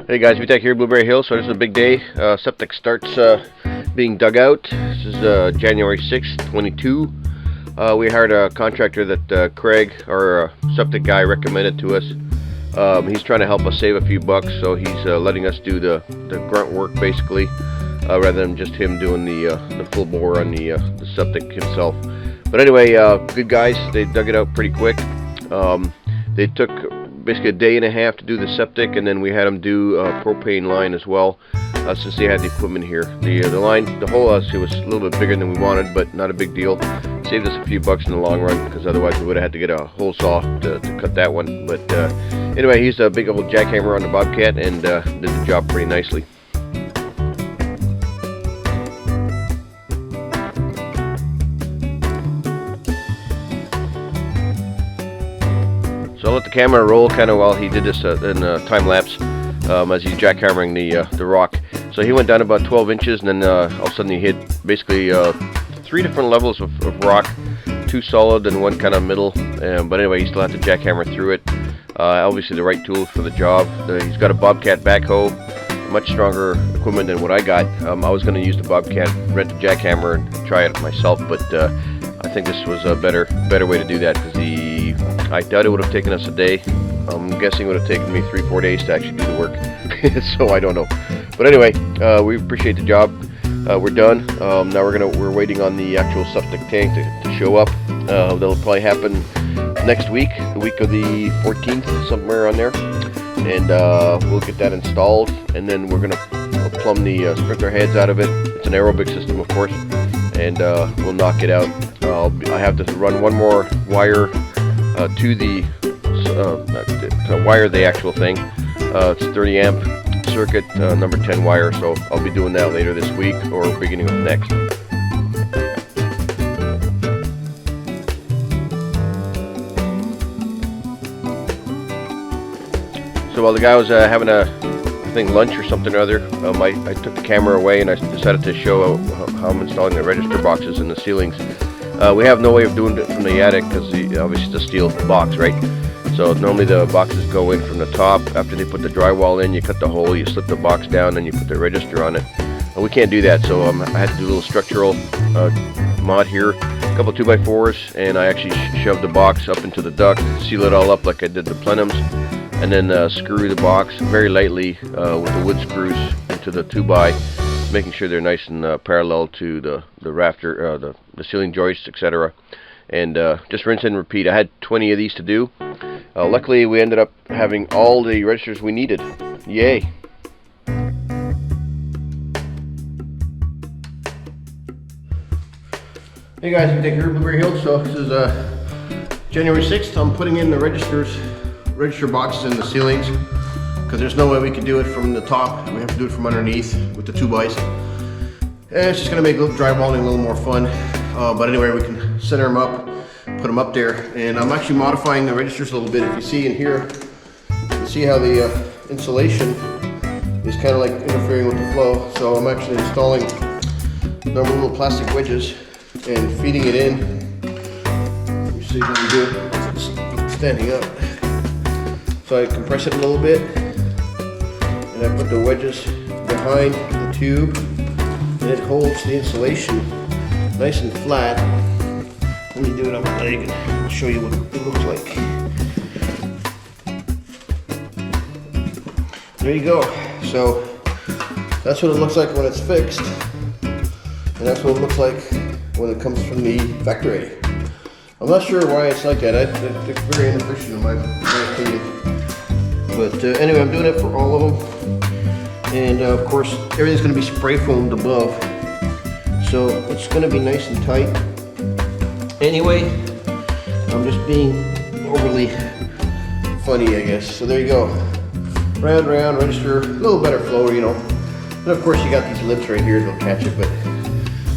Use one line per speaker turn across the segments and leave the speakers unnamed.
Hey guys, Septic here, Blueberry Hill. So this is a big day. Septic starts being dug out. This is January 6th, 22. We hired a contractor that Creig, our septic guy, recommended to us. He's trying to help us save a few bucks, so he's letting us do the grunt work basically, rather than just him doing the full bore on the septic himself. But anyway, good guys. They dug it out pretty quick. They took basically a day and a half to do the septic, and then we had them do propane line as well, since they had the equipment here. The line, the hole actually was a little bit bigger than we wanted, but not a big deal. Saved us a few bucks in the long run, because otherwise we would have had to get a hole saw to cut that one. But anyway, he's a big old jackhammer on the bobcat and did the job pretty nicely. So I'll let the camera roll kind of while he did this in time lapse, as he's jackhammering the rock. So he went down about 12 inches, and then all of a sudden he hit basically 3 different levels of rock, 2 solid and 1 kind of middle. But anyway, he still had to jackhammer through it. Obviously the right tools for the job. He's got a bobcat backhoe, much stronger equipment than what I got. I was going to use the bobcat, rent a jackhammer, and try it myself, but I think this was a better way to do that, because I doubt it would have taken us a day. I'm guessing it would have taken me 3-4 days to actually do the work. So I don't know. But anyway, we appreciate the job. We're done. Now we're waiting on the actual septic tank to show up. That'll probably happen next week, the week of the 14th, somewhere on there. And we'll get that installed, and then we're gonna plumb the sprinkler heads out of it. It's an aerobic system, of course, and we'll knock it out. I have to run one more wire to the wire the actual thing. It's 30 amp circuit, number 10 wire, so I'll be doing that later this week or beginning of next. So while the guy was having I think lunch or something or other, I took the camera away and I decided to show how I'm installing the register boxes in the ceilings. We have no way of doing it from the attic, because obviously it's a steel box, right? So normally the boxes go in from the top. After they put the drywall in, you cut the hole, you slip the box down, and you put the register on it. We can't do that, so I had to do a little structural mod here, a couple 2x4s, and I actually shoved the box up into the duct, seal it all up like I did the plenums, and then screw the box very lightly with the wood screws into the 2x, making sure they're nice and parallel to the rafter, the ceiling joists, etc. And just rinse and repeat. I had 20 of these to do. Luckily, we ended up having all the registers we needed. Yay! Hey guys, you take care of Blueberry Hill. So this is January 6th. I'm putting in the register boxes in the ceilings, because there's no way we can do it from the top. We have to do it from underneath with the 2x. And it's just going to make drywalling a little more fun. But anyway, we can center them up, put them up there, and I'm actually modifying the registers a little bit. If you see in here, you see how the insulation is kind of like interfering with the flow. So I'm actually installing normal little plastic wedges and feeding it in. You see how we do it? It's standing up. So I compress it a little bit, and I put the wedges behind the tube, and it holds the insulation nice and flat. Let me do it on my leg and I'll show you what it looks like. There you go. So that's what it looks like when it's fixed, and that's what it looks like when it comes from the factory. I'm not sure why it's like that. It's very inefficient in my opinion. But anyway, I'm doing it for all of them. And of course, everything's going to be spray foamed above. So it's going to be nice and tight. Anyway, I'm just being overly funny, I guess. So there you go. Round, round, register, a little better flow, you know. And of course, you got these lips right here that'll catch it, but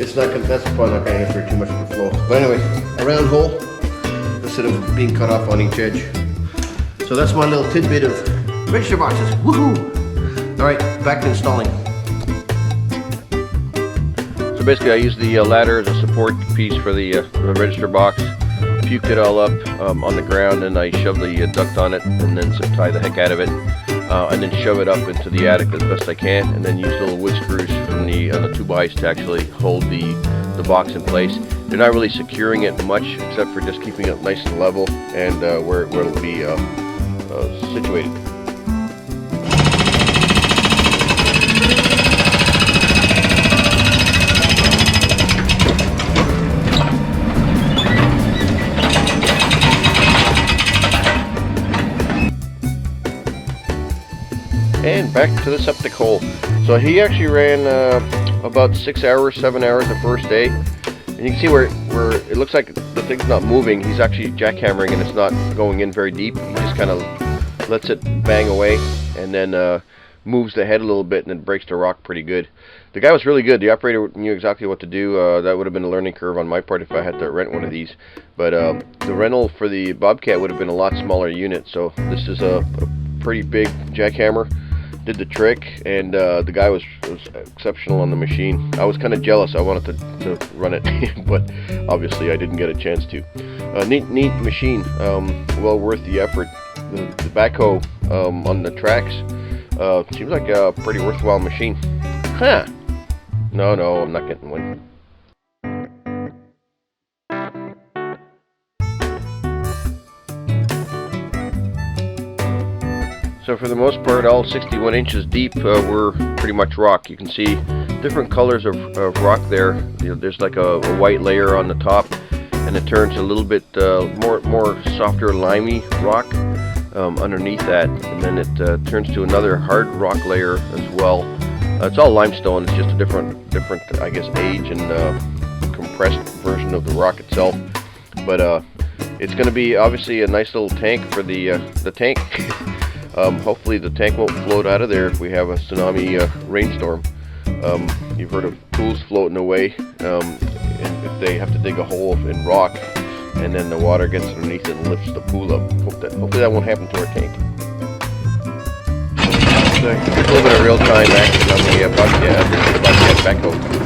it's not gonna, that's probably not going to interfere too much with the flow. But anyway, a round hole instead of being cut off on each edge. So that's my little tidbit of register boxes. Woohoo! All right, back to installing. So basically, I use the ladder as a support piece for the register box. Puked it all up on the ground, and I shoved the duct on it, and then zip tie the heck out of it. and then shove it up into the attic as best I can, and then use little wood screws from the 2x to actually hold the box in place. They're not really securing it much, except for just keeping it nice and level and where it'll be situated. And back to the septic hole. So he actually ran about 6 hours, 7 hours the first day. And you can see where it looks like the thing's not moving. He's actually jackhammering and it's not going in very deep. He just kind of lets it bang away and then moves the head a little bit and then breaks the rock pretty good. The guy was really good. The operator knew exactly what to do. That would have been a learning curve on my part if I had to rent one of these. But the rental for the Bobcat would have been a lot smaller unit. So this is a pretty big jackhammer. Did the trick, and the guy was exceptional on the machine. I was kind of jealous. I wanted to run it, but obviously I didn't get a chance to. Neat machine. Well worth the effort. The backhoe on the tracks seems like a pretty worthwhile machine. Huh? No, I'm not getting one. So for the most part, all 61 inches deep were pretty much rock. You can see different colors of rock there. You know, there's like a white layer on the top, and it turns a little bit more softer, limey rock underneath that, and then it turns to another hard rock layer as well. It's all limestone. It's just a different, I guess, age and compressed version of the rock itself. But it's going to be obviously a nice little tank for the tank. Hopefully the tank won't float out of there if we have a tsunami rainstorm. You've heard of pools floating away, and if they have to dig a hole in rock and then the water gets underneath it and lifts the pool up. Hopefully that won't happen to our tank. So a little bit of real-time action on the Bobcat backhoe.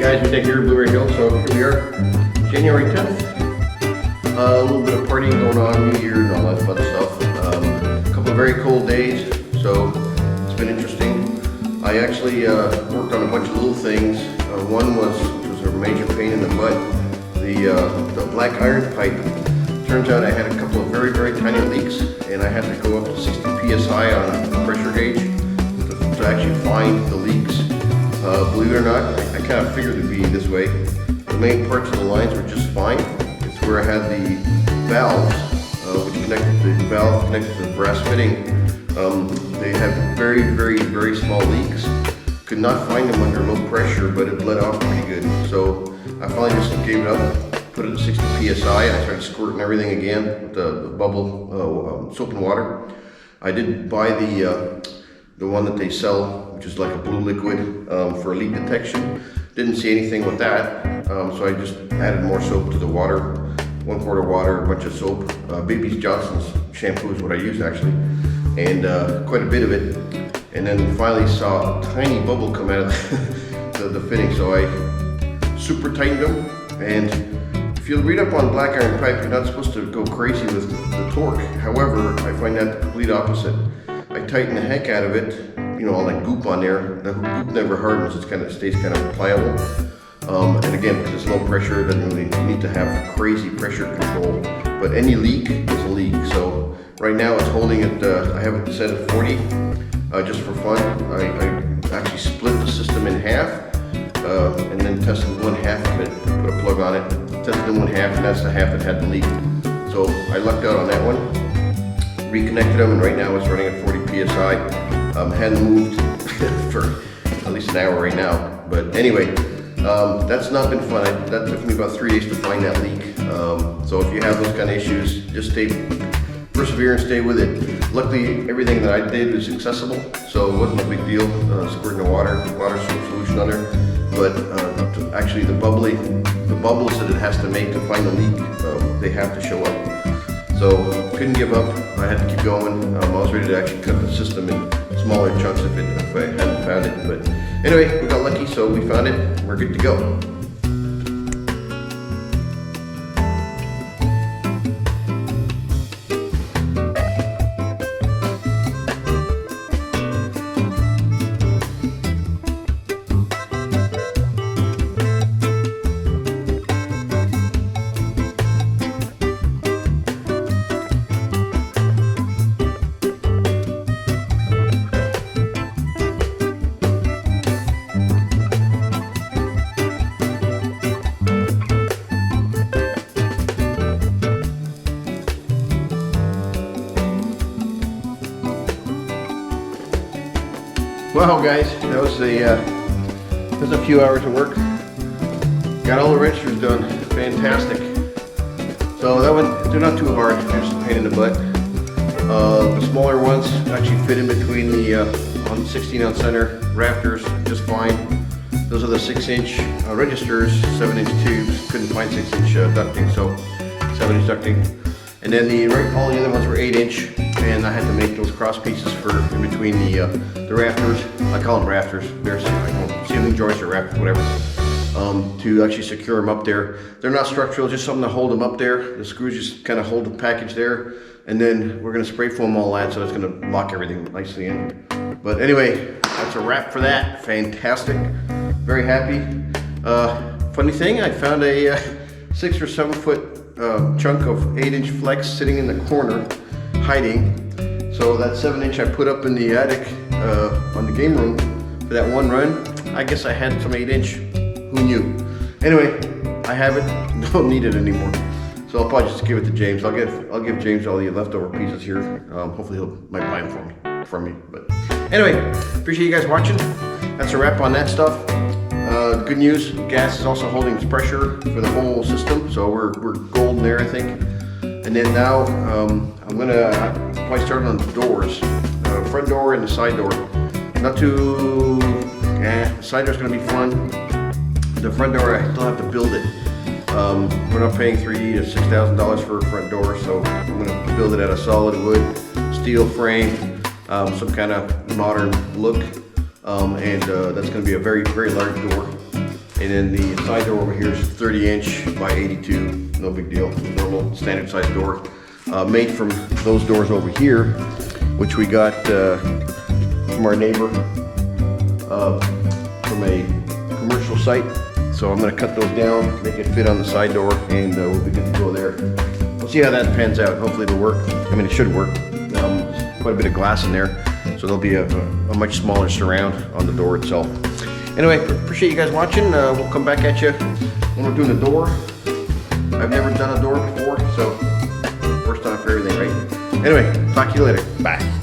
Guys, we're here at Blueberry Hill, so here we are, January 10th. A little bit of partying going on, New Year and all that fun stuff. A couple of very cold days, so it's been interesting. I actually worked on a bunch of little things. One was, which was a major pain in the butt, the black iron pipe. Turns out I had a couple of very, very tiny leaks, and I had to go up to 60 psi on a pressure gauge to actually find the leaks. Believe it or not, I kind of figured it'd be this way. The main parts of the lines were just fine. It's where I had the valves, which connected the valve connected to the brass fitting. They had very, very, very small leaks. Could not find them under low pressure, but it bled off pretty good. So I finally just gave it up, put it at 60 psi, and I started squirting everything again with the bubble soap and water. I did buy the one that they sell, which is like a blue liquid for leak detection. Didn't see anything with that, so I just added more soap to the water. 1 quart of water, a bunch of soap. Baby Johnson's shampoo is what I use actually, and quite a bit of it. And then finally saw a tiny bubble come out of the fitting, so I super tightened them. And if you read up on black iron pipe, you're not supposed to go crazy with the torque. However, I find that the complete opposite. I tighten the heck out of it, you know, all that goop on there. The goop never hardens, it stays kind of pliable. And again, because it's low pressure, it doesn't really need to have crazy pressure control. But any leak is a leak. So right now it's holding it, I have it set at 40, just for fun. I actually split the system in half, and then tested one half of it, put a plug on it, tested in one half, and that's the half that had the leak. So I lucked out on that one. Reconnected them, and right now it's running at 40 psi. Hadn't moved for at least an hour right now. But anyway, that's not been fun. That took me about 3 days to find that leak. So if you have those kind of issues, just persevere and stay with it. Luckily, everything that I did was accessible, so it wasn't a big deal. Squirting the water soap solution on there. But actually, the bubbles that it has to make to find the leak, they have to show up. So couldn't give up. I had to keep going. I was ready to actually cut the system in smaller chunks if I hadn't found it. But anyway, we got lucky, so we found it. We're good to go. Wow, guys, that was a few hours of work. Got all the registers done. Fantastic. So that one, they're not too hard. They're just a pain in the butt. The smaller ones actually fit in between the on 16-ounce center rafters just fine. Those are the 6-inch registers, 7-inch tubes. Couldn't find 6-inch ducting, so 7-inch ducting. And then all the other ones were 8-inch, and I had to make those cross pieces for in between the rafters. I call them rafters. They're ceiling joists or rafters, whatever. To actually secure them up there. They're not structural, just something to hold them up there. The screws just kind of hold the package there, and then we're going to spray foam all that, so it's going to lock everything nicely in. But anyway, that's a wrap for that. Fantastic. Very happy. Funny thing, I found a 6 or 7 foot chunk of 8-inch flex sitting in the corner, hiding. So that 7-inch I put up in the attic on the game room for that one run. I guess I had some 8-inch. Who knew? Anyway, I have it. Don't need it anymore. So I'll probably just give it to James. I'll give James all the leftover pieces here. Hopefully might buy them from me. But anyway, appreciate you guys watching. That's a wrap on that stuff. Good news, gas is also holding its pressure for the whole system, so we're golden there, I think. And then now I'm gonna probably start on the doors, front door and the side door. Not too, the side door's gonna be fun. The front door, I still have to build it. We're not paying $3,000 to $6,000 for a front door, so I'm gonna build it out of solid wood, steel frame, some kind of modern look. And that's going to be a very, very large door. And then the side door over here is 30-inch by 82, no big deal, normal standard size door. Made from those doors over here, which we got from our neighbor from a commercial site. So I'm going to cut those down, make it fit on the side door, and we'll be good to go there. We'll see how that pans out. Hopefully it'll work. I mean, it should work. Quite a bit of glass in there, so there'll be a much smaller surround on the door itself. Anyway, appreciate you guys watching. We'll come back at you when we're doing the door. I've never done a door before, so first time for everything, right? Anyway, talk to you later. Bye.